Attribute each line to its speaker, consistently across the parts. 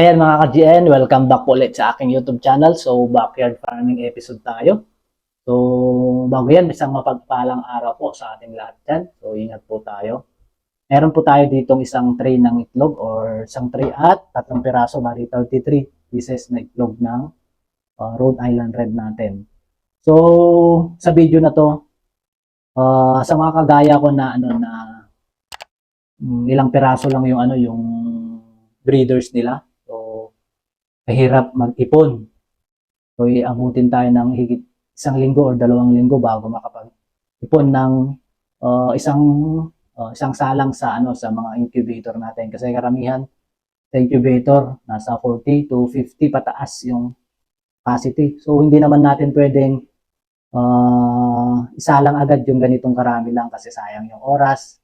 Speaker 1: Ayan mga ka-GN, welcome back po ulit sa aking YouTube channel. So, backyard farming episode tayo. So, bago yan, isang mapagpalang araw po sa ating lahat dyan. So, ingat po tayo. Meron po tayo ditong isang tray ng itlog or isang tray at 3 piraso, bali 33 pieces na itlog ng Rhode Island Red natin. So, sa video na to, sa mga kagaya ko na ilang piraso lang yung yung breeders nila. So, mahirap mag-ipon. So, iabutin tayo ng higit 1 linggo or 2 linggo bago makapag-ipon ng isang isang salang sa sa mga incubator natin. Kasi karamihan sa incubator nasa 40 to 50 pataas yung capacity. So, hindi naman natin pwedeng isalang agad yung ganitong karami lang kasi sayang yung oras,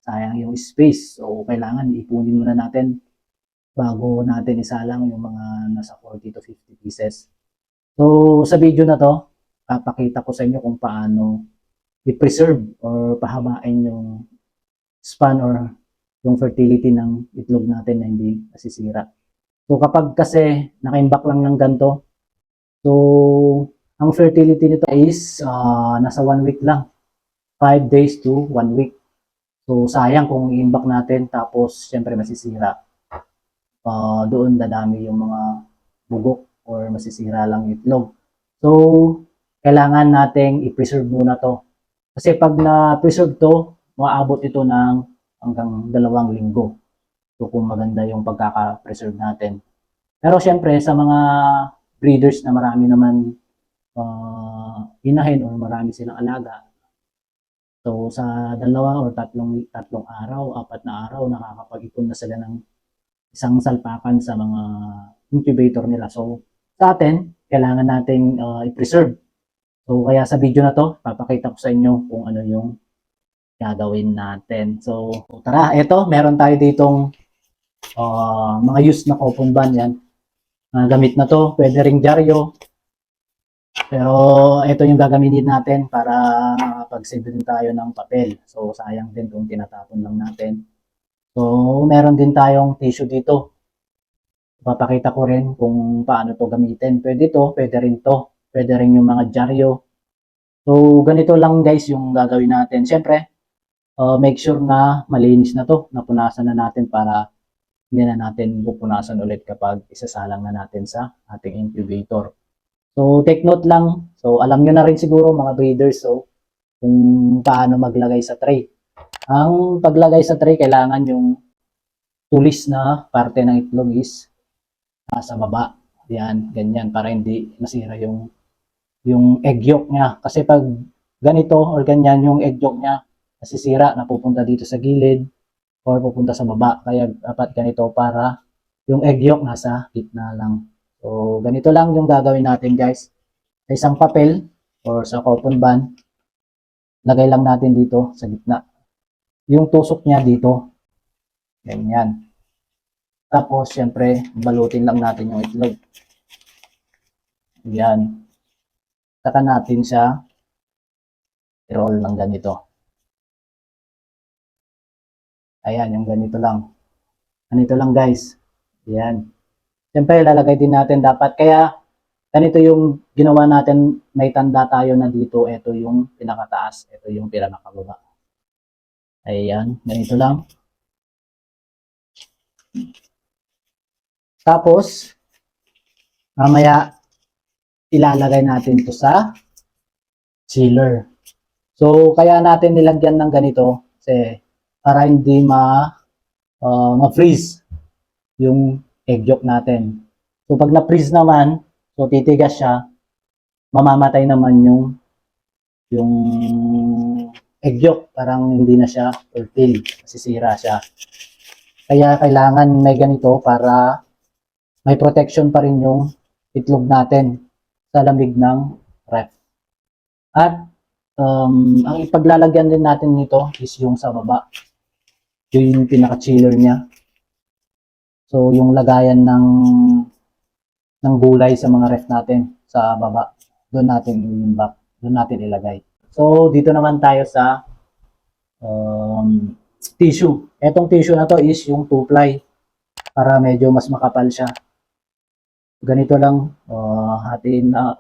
Speaker 1: sayang yung space. So, kailangan ipunin muna natin bago natin isalang yung mga nasa 40 to 50 pieces. So, sa video na to, papakita ko sa inyo kung paano i-preserve or pahabain yung span or yung fertility ng itlog natin na hindi nasisira. So, kapag kasi naka-imbak lang ng ganito, so, ang fertility nito is nasa 1 week lang. 5 days to 1 week. So, sayang kung i-imbak natin tapos syempre masisira. Doon dadami yung mga bugok or masisira lang itlog. So, kailangan nating i-preserve muna to. Kasi pag na-preserve to, maaabot ito ng hanggang 2 linggo. So, kung maganda yung pagkaka-preserve natin. Pero syempre, sa mga breeders na marami naman inahin or marami silang alaga, so sa 2 or 3 araw, 4 na araw, nakakapag-ipon na sila ng isang salpakan sa mga incubator nila. So, sa atin, kailangan nating i-preserve. So, kaya sa video na to, papakita ko sa inyo kung ano yung gagawin natin. So, tara, eto, meron tayo ditong mga used na coupon band yan. Gamit na to, pwede ring dyaryo. Pero, ito yung gagamitin natin para makapag-save din tayo ng papel. So, sayang din kung tinatapon lang natin. So, meron din tayong tissue dito. Papakita ko rin kung paano to gamitin. Pwede to, pwede rin to. Pwede rin yung mga dyaryo. So, ganito lang guys yung gagawin natin. Siyempre, make sure na malinis na to. Napunasan na natin para hindi na natin pupunasan ulit kapag isasalang na natin sa ating incubator. So, take note lang. So, alam nyo na rin siguro mga breeders kung paano maglagay sa tray. Ang paglagay sa tray, kailangan yung tulis na parte ng itlog is sa baba. Yan, ganyan, para hindi masira yung egg yolk niya. Kasi pag ganito or ganyan, yung egg yolk niya nasisira, napupunta dito sa gilid or pupunta sa baba. Kaya dapat ganito para yung egg yolk nasa gitna lang. So, ganito lang yung gagawin natin guys. Sa isang papel or sa cotton band, lagay lang natin dito sa gitna. Yung tusok niya dito, ganyan. Tapos, syempre, balutin lang natin yung itlog. Yan. Saka natin siya i-roll lang ganito. Ayan, yung ganito lang. Ganito lang guys. Yan. Syempre, lalagay din natin dapat. Kaya, ganito yung ginawa natin. May tanda tayo na dito. Ito yung pinakataas. Ito yung pinakababa. Ayan, ganito lang. Tapos, mamaya, ilalagay natin ito sa chiller. So, kaya natin nilagyan ng ganito kasi para hindi ma-freeze yung egg yolk natin. So, pag na-freeze naman, so titigas siya, mamamatay naman yung egg yolk. Parang hindi na siya fertile, masisira siya. Kaya kailangan may ganito para may protection pa rin yung itlog natin sa lamig ng ref. At ang ipaglalagyan din natin nito is yung sa baba. Yung pinaka-chiller niya. So, yung lagayan ng gulay sa mga ref natin sa baba. Doon natin i-imbak. Doon natin ilagay. So, dito naman tayo sa tissue. Etong tissue na to is yung 2-ply. para medyo mas makapal siya. Ganito lang, hatiin na,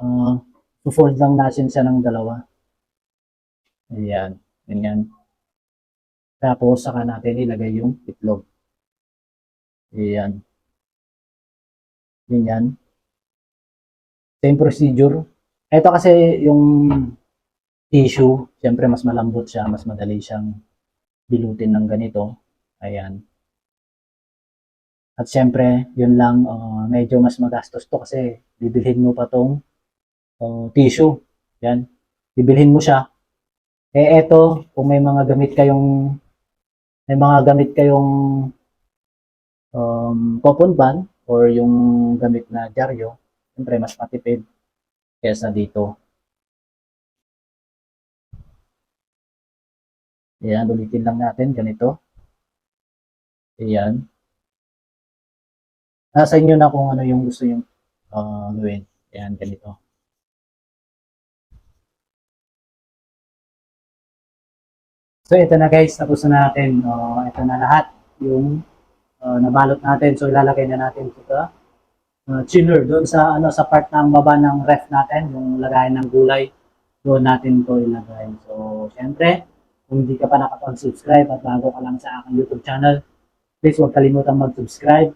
Speaker 1: fold lang natin siya ng dalawa. Ayan, ganyan. Tapos, saka natin ilagay yung itlog. Ayan. Ganyan. Same procedure. Ito kasi yung tissue, siyempre mas malambot siya, mas madali siyang bilutin ng ganito. Ayan. At siyempre, yun lang, medyo mas magastos to kasi bibilhin mo pa tong tissue. Yan. Bibilhin mo siya. Eto, kung may mga gamit kayong coupon ban or yung gamit na dyaryo, siyempre mas matipid kesa dito. Ayan, ulitin lang natin ganito. Ayan. Nasa inyo na kung ano yung gusto yung gawin. Ayan, ganito. So, ito na guys, tapos na natin. Ito na lahat yung nabalot natin. So, ilalagay na natin ito sa chiller doon sa sa part ng baba ng ref natin, yung lagayan ng gulay. Doon natin to ilagay. So, syempre, kung hindi ka pa nakapag-subscribe at bago ka lang sa aking YouTube channel, please huwag kalimutang mag-subscribe.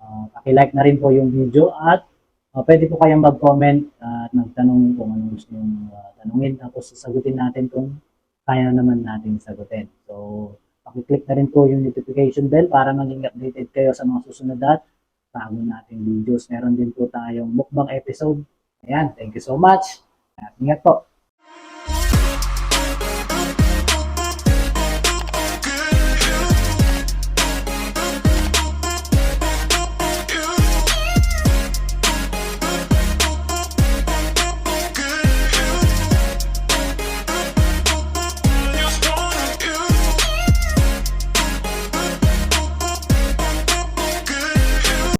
Speaker 1: Paki-like na rin po yung video at pwede po kayong mag-comment at magtanong kung anong gusto nyo tanungin. Tapos sasagutin natin kung kaya naman natin sagutin. So, paki-click na rin po yung notification bell para maging updated kayo sa mga susunod at bago nating videos. Meron din po tayong mukbang episode. Ayan, thank you so much. Ingat po.